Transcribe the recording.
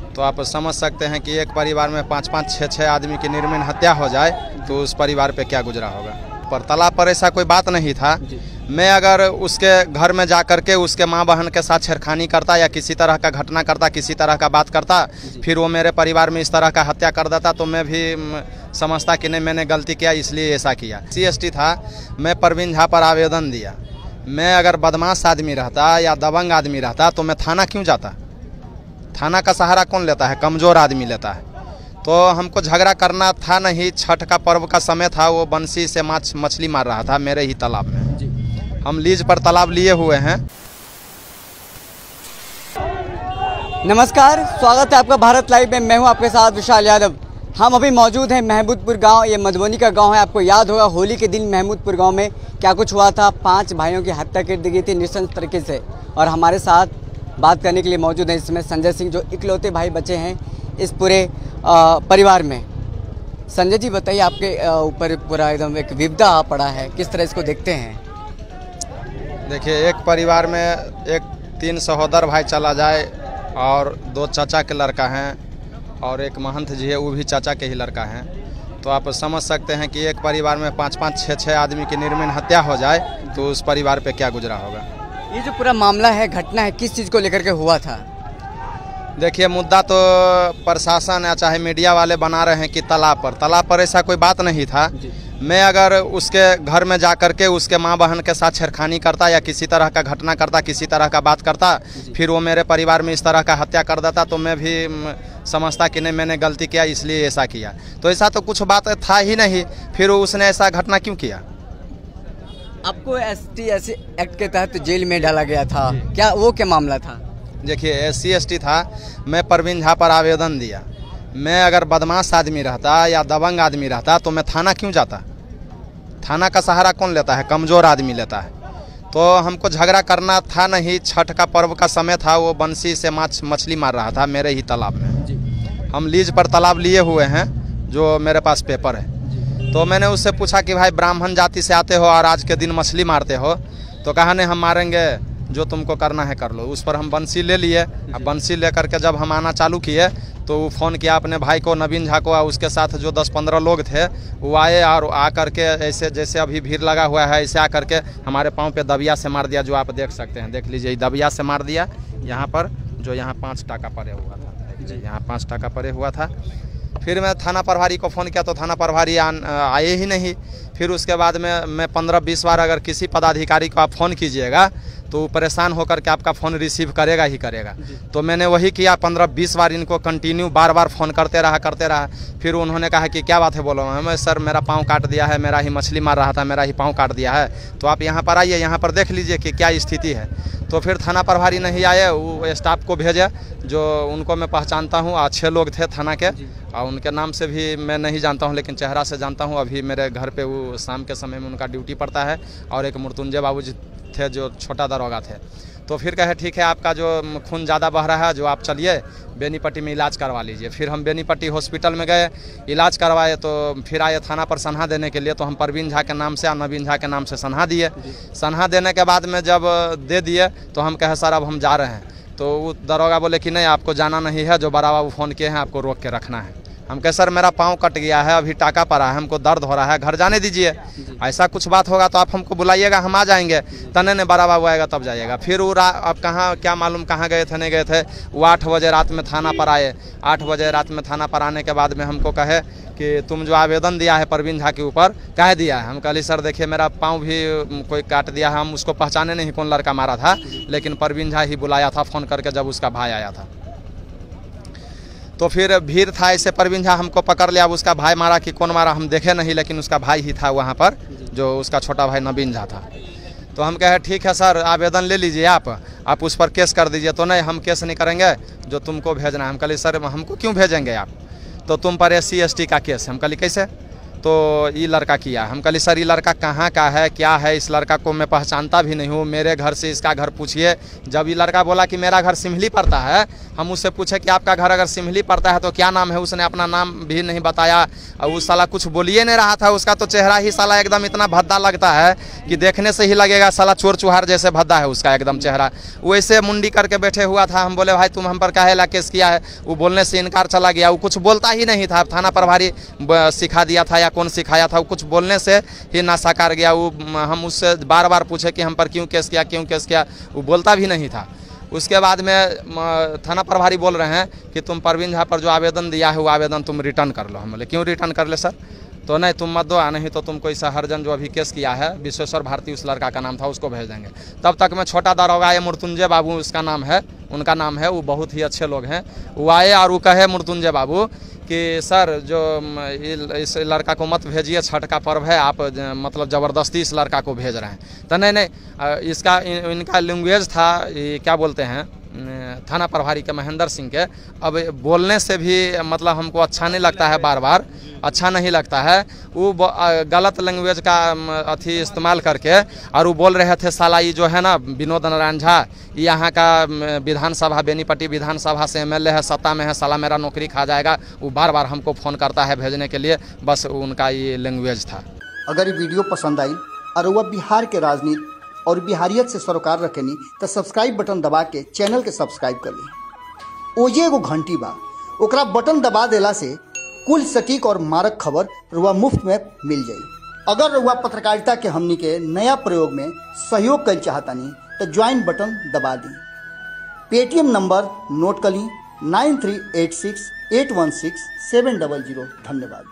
तो आप समझ सकते हैं कि एक परिवार में 5-5, 6-6 आदमी की निर्मम हत्या हो जाए तो उस परिवार पे क्या गुजरा होगा। पर तालाब पर ऐसा कोई बात नहीं था। मैं अगर उसके घर में जा कर के उसके माँ बहन के साथ छेड़खानी करता या किसी तरह का घटना करता, किसी तरह का बात करता, फिर वो मेरे परिवार में इस तरह का हत्या कर देता, तो मैं भी समझता कि नहीं मैंने गलती किया इसलिए ऐसा किया। CST था, मैं परवीन झा पर आवेदन दिया। मैं अगर बदमाश आदमी रहता या दबंग आदमी रहता तो मैं थाना क्यों जाता। थाना का सहारा कौन लेता है? कमज़ोर आदमी लेता है। तो हमको झगड़ा करना था नहीं। छठ का पर्व का समय था, वो बंसी से मछली मार रहा था मेरे ही तालाब में। हम लीज पर तालाब लिए हुए हैं। नमस्कार, स्वागत है आपका भारत लाइव में। मैं हूं आपके साथ विशाल यादव। हम अभी मौजूद हैं महमूदपुर गांव। ये मधुबनी का गांव है। आपको याद होगा होली के दिन महमूदपुर गांव में क्या कुछ हुआ था। 5 भाइयों की हत्या कर दी गई थी नृशंस तरीके से। और हमारे साथ बात करने के लिए मौजूद हैं इसमें संजय सिंह, जो इकलौते भाई बचे हैं इस पूरे परिवार में। संजय जी बताइए, आपके ऊपर पूरा एकदम एक विपदा आ पड़ा है, किस तरह इसको देखते हैं? देखिए, एक परिवार में एक 3 सहोदर भाई चला जाए और 2 चाचा के लड़का हैं और एक महंत जी है, वो भी चाचा के ही लड़का हैं। तो आप समझ सकते हैं कि एक परिवार में 5-5, 6-6 आदमी की निर्मम हत्या हो जाए तो उस परिवार पे क्या गुजरा होगा। ये जो पूरा मामला है, घटना है, किस चीज़ को लेकर के हुआ था? देखिए, मुद्दा तो प्रशासन या चाहे मीडिया वाले बना रहे हैं कि तालाब पर ऐसा कोई बात नहीं था। मैं अगर उसके घर में जा कर के उसके माँ बहन के साथ छेड़खानी करता या किसी तरह का घटना करता, किसी तरह का बात करता, फिर वो मेरे परिवार में इस तरह का हत्या कर देता, तो मैं भी समझता कि नहीं मैंने गलती किया इसलिए ऐसा किया। तो ऐसा तो कुछ बात था ही नहीं, फिर उसने ऐसा घटना क्यों किया। आपको ST एक्ट के तहत जेल में डाला गया था, क्या वो क्या मामला था? देखिए, SC/ST था, मैं परवीन झा पर आवेदन दिया। मैं अगर बदमाश आदमी रहता या दबंग आदमी रहता तो मैं थाना क्यों जाता। थाना का सहारा कौन लेता है? कमज़ोर आदमी लेता है। तो हमको झगड़ा करना था नहीं। छठ का पर्व का समय था, वो बंसी से मछली मार रहा था मेरे ही तालाब में। हम लीज पर तालाब लिए हुए हैं, जो मेरे पास पेपर है। तो मैंने उससे पूछा कि भाई ब्राह्मण जाति से आते हो और आज के दिन मछली मारते हो, तो कहा नहीं हम मारेंगे, जो तुमको करना है कर लो। उस पर हम बंसी ले लिए। अब बंसी लेकर के जब हम आना चालू किए तो वो फ़ोन किया अपने भाई को, नवीन झा को, और उसके साथ जो 10-15 लोग थे वो आए और आकर के ऐसे जैसे अभी भीड़ लगा हुआ है ऐसे आकर के हमारे पाँव पे दबिया से मार दिया, जो आप देख सकते हैं। देख लीजिए, दबिया से मार दिया यहाँ पर, जो यहाँ 5 टाका पड़े हुआ था। यहाँ 5 टाका पड़े हुआ था। फिर मैं थाना प्रभारी को फ़ोन किया तो थाना प्रभारी आए ही नहीं। फिर उसके बाद में मैं 15-20 बार अगर किसी पदाधिकारी को आप फ़ोन कीजिएगा तो परेशान होकर के आपका फ़ोन रिसीव करेगा ही करेगा। तो मैंने वही किया, 15-20 बार इनको कंटिन्यू बार फ़ोन करते रहा। फिर उन्होंने कहा कि क्या बात है, बोलो। मैं सर मेरा पाँव काट दिया है, मेरा ही मछली मार रहा था, मेरा ही पाँव काट दिया है, तो आप यहाँ पर आइए, यहाँ पर देख लीजिए कि क्या स्थिति है। तो फिर थाना प्रभारी नहीं आए, वो स्टाफ को भेजे, जो उनको मैं पहचानता हूँ, अच्छे लोग थे थाना के, और उनके नाम से भी मैं नहीं जानता हूँ लेकिन चेहरा से जानता हूँ। अभी मेरे घर पे वो शाम के समय में उनका ड्यूटी पड़ता है। और एक मृत्युंजय बाबू जी थे जो छोटा दरोगा थे। तो फिर कहे ठीक है, आपका जो खून ज़्यादा बह रहा है, जो आप चलिए बेनीपट्टी में इलाज करवा लीजिए। फिर हम बेनीपट्टी हॉस्पिटल में गए, इलाज करवाए। तो फिर आए थाना पर सनहा देने के लिए, तो हम परवीन झा के नाम से और नवीन झा के नाम से सनहा दिए। सनहा देने के बाद में जब दे दिए तो हम कहे सर अब हम जा रहे हैं। तो वो दरोगा बोले कि नहीं आपको जाना नहीं है, जो बड़ा बाबू फ़ोन किए हैं आपको रोक के रखना है। हम कहे सर मेरा पाँव कट गया है, अभी टाका पड़ा है, हमको दर्द हो रहा है, घर जाने दीजिए। ऐसा कुछ बात होगा तो आप हमको बुलाइएगा, हम आ जाएंगे। तने ने बड़ा बाबू आएगा तब जाइएगा। फिर वो अब कहाँ क्या मालूम कहाँ गए थे नहीं गए थे। वो 8 बजे रात में थाना पर आए। 8 बजे रात में थाना पर आने के बाद में हमको कहे कि तुम जो आवेदन दिया है परवीन झा के ऊपर, कह दिया है। हम कहली सर देखिए मेरा पाँव भी कोई काट दिया है, हम उसको पहचाने नहीं कौन लड़का मारा था, लेकिन परवीन झा ही बुलाया था फ़ोन करके जब उसका भाई आया था। तो फिर भीड़ था, ऐसे परवीन झा हमको पकड़ लिया। अब उसका भाई मारा कि कौन मारा हम देखे नहीं, लेकिन उसका भाई ही था वहाँ पर, जो उसका छोटा भाई नवीन झा था। तो हम कहे ठीक है सर आवेदन ले लीजिए, आप उस पर केस कर दीजिए। तो नहीं हम केस नहीं करेंगे, जो तुमको भेजना है। हम कहली सर हमको क्यों भेजेंगे आप, तो तुम पर SC/ST का केस। हम कहली कैसे, तो ये लड़का किया। हम कहली सर ये लड़का कहाँ का है, क्या है, इस लड़का को मैं पहचानता भी नहीं हूँ, मेरे घर से इसका घर पूछिए। जब ये लड़का बोला कि मेरा घर सिमली पड़ता है, हम उससे पूछे कि आपका घर अगर सिमली पड़ता है तो क्या नाम है, उसने अपना नाम भी नहीं बताया। और उस साला कुछ बोलिए नहीं रहा था। उसका तो चेहरा ही साला एकदम इतना भद्दा लगता है कि देखने से ही लगेगा साला चोर चुहार जैसे भद्दा है उसका एकदम चेहरा। वैसे मुंडी करके बैठे हुआ था। हम बोले भाई तुम हम पर काहे ला केस किया है। वो बोलने से इनकार चला गया। वो कुछ बोलता ही नहीं था। थाना प्रभारी सिखा दिया था या कौन सिखाया था, वो कुछ बोलने से ही नासाकार गया। वो हम उससे बार बार पूछे कि हम पर क्यों केस किया, क्यों केस किया, वो बोलता भी नहीं था। उसके बाद में थाना प्रभारी बोल रहे हैं कि तुम परवीन झा पर जो आवेदन दिया है वो आवेदन तुम रिटर्न कर लो। हम बोले क्यों रिटर्न कर ले सर, तो नहीं तुम मत दो, नहीं तो तुमको इस हरजन जो अभी केस किया है विश्वेश्वर भारती उस लड़का का नाम था, उसको भेज देंगे। तब तक में छोटा दारोगा ये मृत्युंजय बाबू उसका नाम है, उनका नाम है, वो बहुत ही अच्छे लोग हैं। वो आए और वो कहे मृत्युंजय बाबू कि सर जो इस लड़का को मत भेजिए, छठ का पर्व है, आप मतलब ज़बरदस्ती इस लड़का को भेज रहे हैं। तो नहीं इसका इनका लैंग्वेज था क्या बोलते हैं थाना प्रभारी के महेंद्र सिंह के। अब बोलने से भी मतलब हमको अच्छा नहीं लगता है, बार बार अच्छा नहीं लगता है। वो गलत लैंग्वेज का अथी इस्तेमाल करके और वो बोल रहे थे साला ये जो है ना विनोद नारायण झा यहाँ का विधानसभा बेनीपट्टी विधानसभा से एमएलए है, सत्ता में है, साला मेरा नौकरी खा जाएगा। वो बार बार हमको फ़ोन करता है भेजने के लिए, बस उनका ये लैंग्वेज था। अगर ये वीडियो पसंद आई और वह बिहार के राजनीति और बिहारियत से सरोकार रखेनी तो सब्सक्राइब बटन दबा के चैनल के सब्सक्राइब कर ली। ओजे एगो घंटी बा, ओकरा बटन दबा देला से कुल सटीक और मारक खबर रुआ मुफ्त में मिल जाई। अगर रुआ पत्रकारिता के हमनी के नया प्रयोग में सहयोग कर चाहतानी तो ज्वाइन बटन दबा दी। पेटीएम नंबर नोट कर ली 9386816700। धन्यवाद।